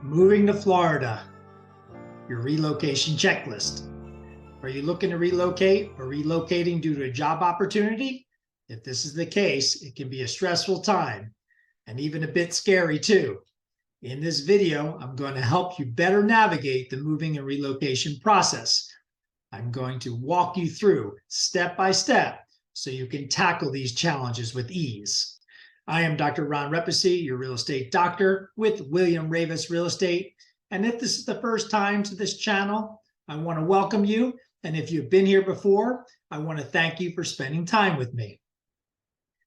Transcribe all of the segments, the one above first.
Moving to Florida, your relocation checklist. Are you looking to relocate or relocating due to a job opportunity? If this is the case, it can be a stressful time and even a bit scary too. In this video, I'm going to help you better navigate the moving and relocation process. I'm going to walk you through step by step so you can tackle these challenges with ease. I am Dr. Ron Repasy, your real estate doctor with William Ravis Real Estate. And if this is the first time to this channel, I want to welcome you. And if you've been here before, I want to thank you for spending time with me.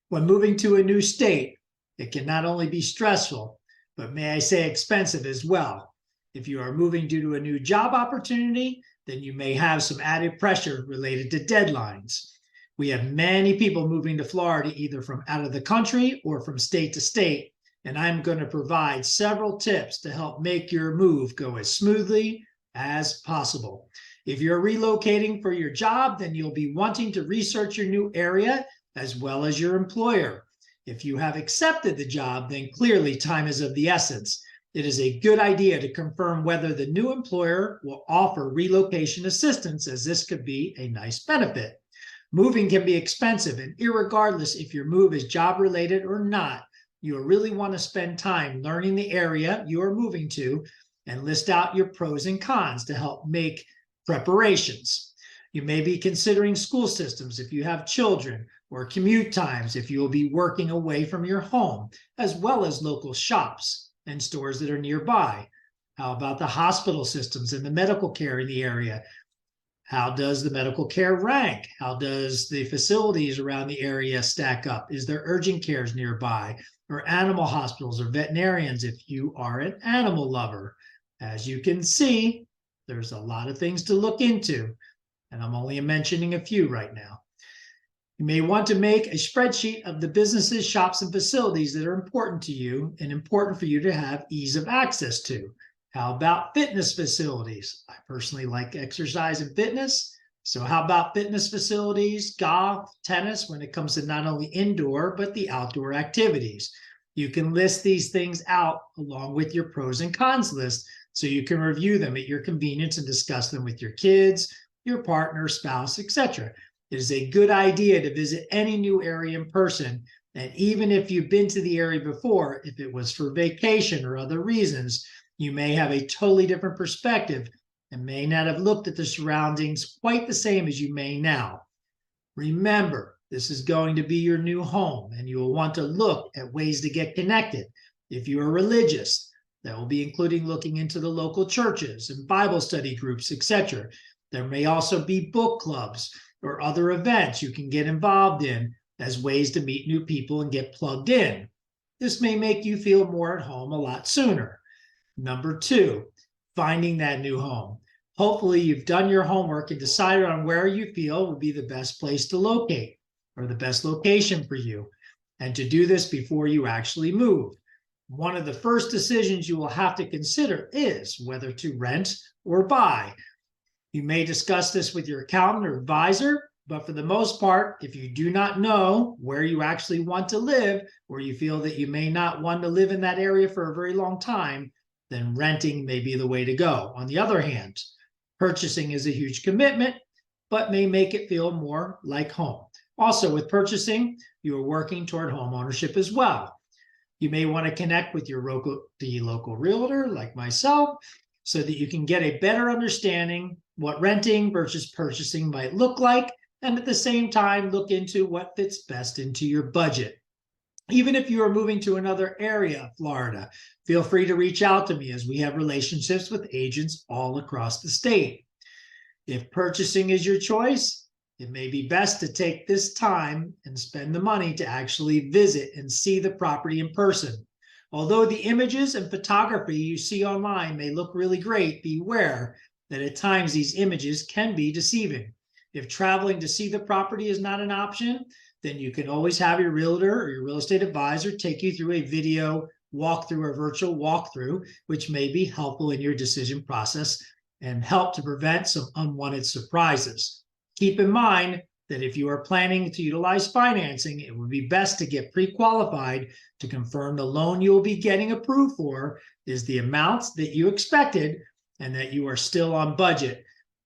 When moving to a new state, it can not only be stressful, but may I say expensive as well. If you are moving due to a new job opportunity, then you may have some added pressure related to deadlines. We have many people moving to Florida either from out of the country or from state to state, and I'm going to provide several tips to help make your move go as smoothly as possible. If you're relocating for your job, then you'll be wanting to research your new area as well as your employer. If you have accepted the job, then clearly time is of the essence. It is a good idea to confirm whether the new employer will offer relocation assistance, as this could be a nice benefit. Moving can be expensive, and irregardless if your move is job related or not, you really want to spend time learning the area you are moving to and list out your pros and cons to help make preparations. You may be considering school systems if you have children, or commute times if you will be working away from your home, as well as local shops and stores that are nearby. How about the hospital systems and the medical care in the area? How does the medical care rank? How does the facilities around the area stack up? Is there urgent cares nearby, or animal hospitals or veterinarians if you are an animal lover? As you can see, there's a lot of things to look into, and I'm only mentioning a few right now. You may want to make a spreadsheet of the businesses, shops, and facilities that are important to you and important for you to have ease of access to. How about fitness facilities? I personally like exercise and fitness. So how about fitness facilities, golf, tennis, when it comes to not only indoor, but the outdoor activities? You can list these things out along with your pros and cons list so you can review them at your convenience and discuss them with your kids, your partner, spouse, etc. It is a good idea to visit any new area in person. And even if you've been to the area before, if it was for vacation or other reasons, you may have a totally different perspective and may not have looked at the surroundings quite the same as you may now. Remember, this is going to be your new home, and you will want to look at ways to get connected. If you are religious, that will be including looking into the local churches and Bible study groups, etc. There may also be book clubs or other events you can get involved in as ways to meet new people and get plugged in. This may make you feel more at home a lot sooner. Number two, finding that new home. Hopefully you've done your homework and decided on where you feel would be the best place to locate or the best location for you, and to do this before you actually move. One of the first decisions you will have to consider is whether to rent or buy. You may discuss this with your accountant or advisor, but for the most part, if you do not know where you actually want to live, or you feel that you may not want to live in that area for a very long time, then renting may be the way to go. On the other hand, purchasing is a huge commitment, but may make it feel more like home. Also, with purchasing, you are working toward home ownership as well. You may want to connect with the local realtor, like myself, so that you can get a better understanding what renting versus purchasing might look like, and at the same time, look into what fits best into your budget. Even if you are moving to another area of Florida, feel free to reach out to me, as we have relationships with agents all across the state. If purchasing is your choice, it may be best to take this time and spend the money to actually visit and see the property in person. Although the images and photography you see online may look really great, beware that at times these images can be deceiving. If traveling to see the property is not an option, then you can always have your realtor or your real estate advisor take you through a video walkthrough or virtual walkthrough, which may be helpful in your decision process and help to prevent some unwanted surprises. Keep in mind, that if you are planning to utilize financing, it would be best to get pre-qualified to confirm the loan you will be getting approved for is the amounts that you expected and that you are still on budget.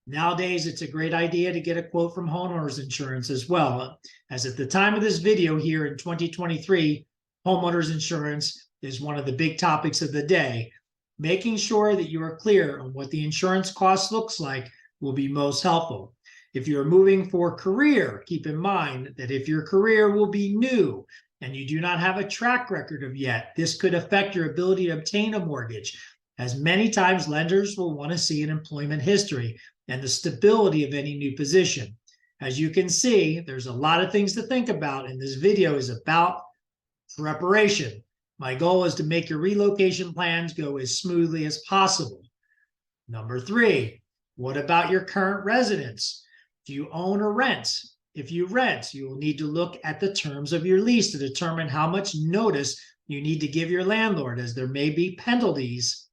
Nowadays, it's a great idea to get a quote from homeowners insurance as well, as at the time of this video here in 2023, homeowners insurance is one of the big topics of the day. Making sure that you are clear on what the insurance cost looks like will be most helpful. If you're moving for career, keep in mind that if your career will be new and you do not have a track record of yet, this could affect your ability to obtain a mortgage, as many times lenders will want to see an employment history and the stability of any new position. As you can see, there's a lot of things to think about, and this video is about preparation. My goal is to make your relocation plans go as smoothly as possible. Number 3, what about your current residence? Do you own or rent? If you rent, you will need to look at the terms of your lease to determine how much notice you need to give your landlord, as there may be penalties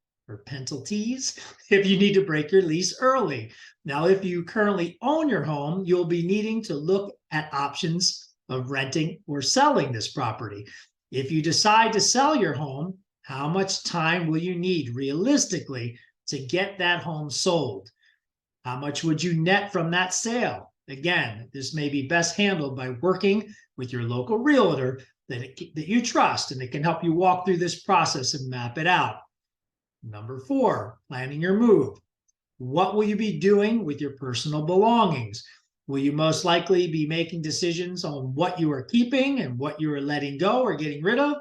if you need to break your lease early. Now, if you currently own your home, you'll be needing to look at options of renting or selling this property. If you decide to sell your home, how much time will you need realistically to get that home sold? How much would you net from that sale? Again, this may be best handled by working with your local realtor that you trust, and it can help you walk through this process and map it out. Number 4, planning your move. What will you be doing with your personal belongings? Will you most likely be making decisions on what you are keeping and what you are letting go or getting rid of?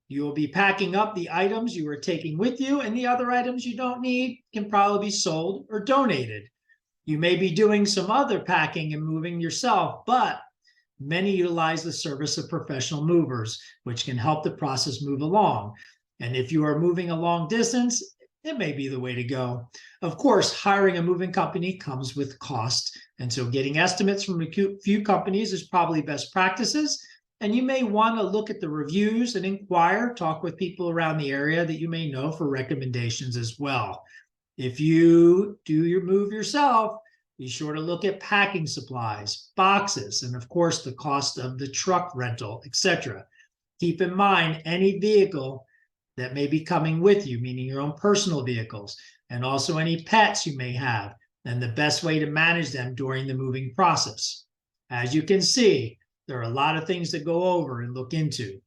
You will be packing up the items you are taking with you, and the other items you don't need can probably be sold or donated. You may be doing some other packing and moving yourself, but many utilize the service of professional movers, which can help the process move along. And if you are moving a long distance, it may be the way to go. Of course, hiring a moving company comes with cost, and so getting estimates from a few companies is probably best practices. And you may want to look at the reviews and inquire, talk with people around the area that you may know for recommendations as well. If you do your move yourself, be sure to look at packing supplies, boxes, and of course the cost of the truck rental, etc. Keep in mind any vehicle that may be coming with you, meaning your own personal vehicles, and also any pets you may have, and the best way to manage them during the moving process. As you can see, there are a lot of things to go over and look into.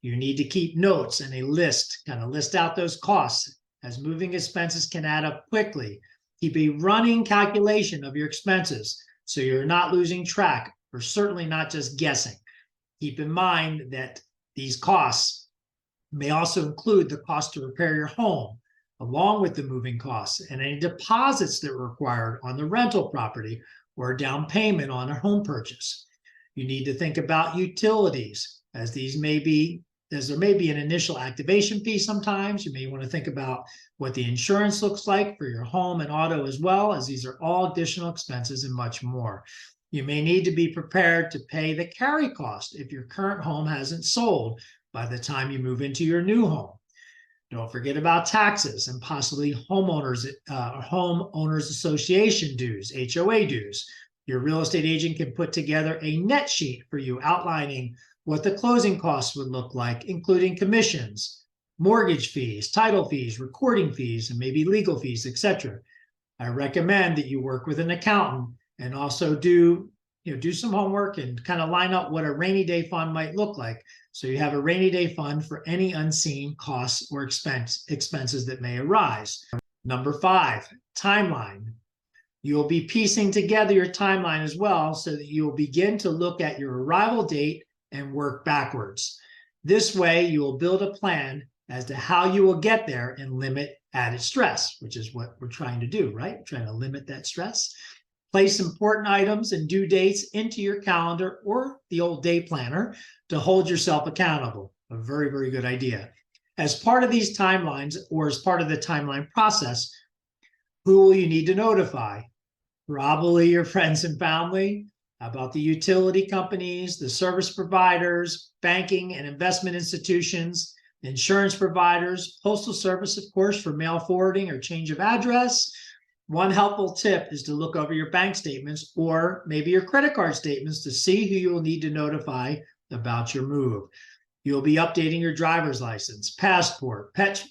You need to keep notes and a list, kind of list out those costs, as moving expenses can add up quickly. Keep a running calculation of your expenses so you're not losing track, or certainly not just guessing. Keep in mind that these costs may also include the cost to repair your home, along with the moving costs and any deposits that are required on the rental property or a down payment on a home purchase. You need to think about utilities, as there may be an initial activation fee sometimes. You may want to think about what the insurance looks like for your home and auto as well, as these are all additional expenses and much more. You may need to be prepared to pay the carry cost if your current home hasn't sold by the time you move into your new home. Don't forget about taxes and possibly homeowners association dues, HOA dues. Your real estate agent can put together a net sheet for you outlining what the closing costs would look like, including commissions, mortgage fees, title fees, recording fees, and maybe legal fees, etc. I recommend that you work with an accountant and also do some homework and kind of line up what a rainy day fund might look like. So you have a rainy day fund for any unseen costs or expenses that may arise. Number 5, timeline. You'll be piecing together your timeline as well, so that you'll begin to look at your arrival date and work backwards. This way, you will build a plan as to how you will get there and limit added stress, which is what we're trying to do, right? We're trying to limit that stress. Place important items and due dates into your calendar or the old day planner to hold yourself accountable. A very, very good idea. As part of these timelines, or as part of the timeline process, who will you need to notify? Probably your friends and family. How about the utility companies, the service providers, banking and investment institutions, insurance providers, postal service, of course, for mail forwarding or change of address, One helpful tip is to look over your bank statements or maybe your credit card statements to see who you will need to notify about your move. You'll be updating your driver's license, passport, pet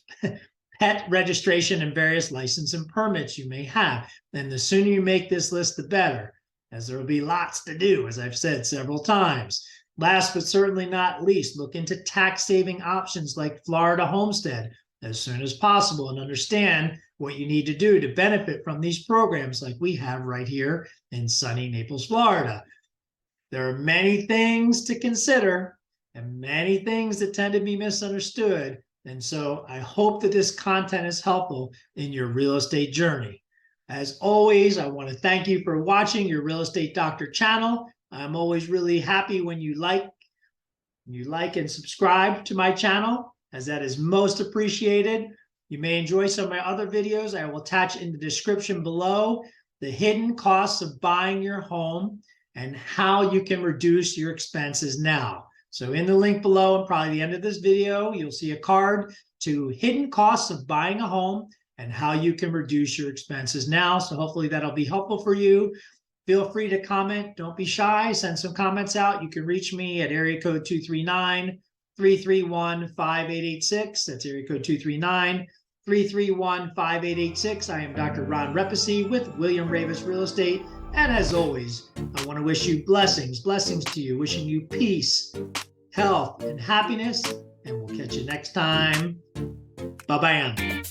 registration, and various license and permits you may have. And the sooner you make this list, the better, as there will be lots to do, as I've said several times. Last but certainly not least, look into tax-saving options like Florida homestead as soon as possible and understand what you need to do to benefit from these programs like we have right here in sunny Naples, Florida. There are many things to consider and many things that tend to be misunderstood. And so I hope that this content is helpful in your real estate journey. As always, I want to thank you for watching your Real Estate Doctor channel. I'm always really happy when you like and subscribe to my channel, as that is most appreciated. You may enjoy some of my other videos. I will attach in the description below the hidden costs of buying your home and how you can reduce your expenses now. So in the link below and probably the end of this video, you'll see a card to hidden costs of buying a home and how you can reduce your expenses now. So hopefully that'll be helpful for you. Feel free to comment. Don't be shy. Send some comments out. You can reach me at area code 239-331-5886. That's area code 239-331-5886. I am Dr. Ron Repasy with William Ravis Real Estate. And as always, I want to wish you blessings to you, wishing you peace, health, and happiness. And we'll catch you next time. Bye-bye.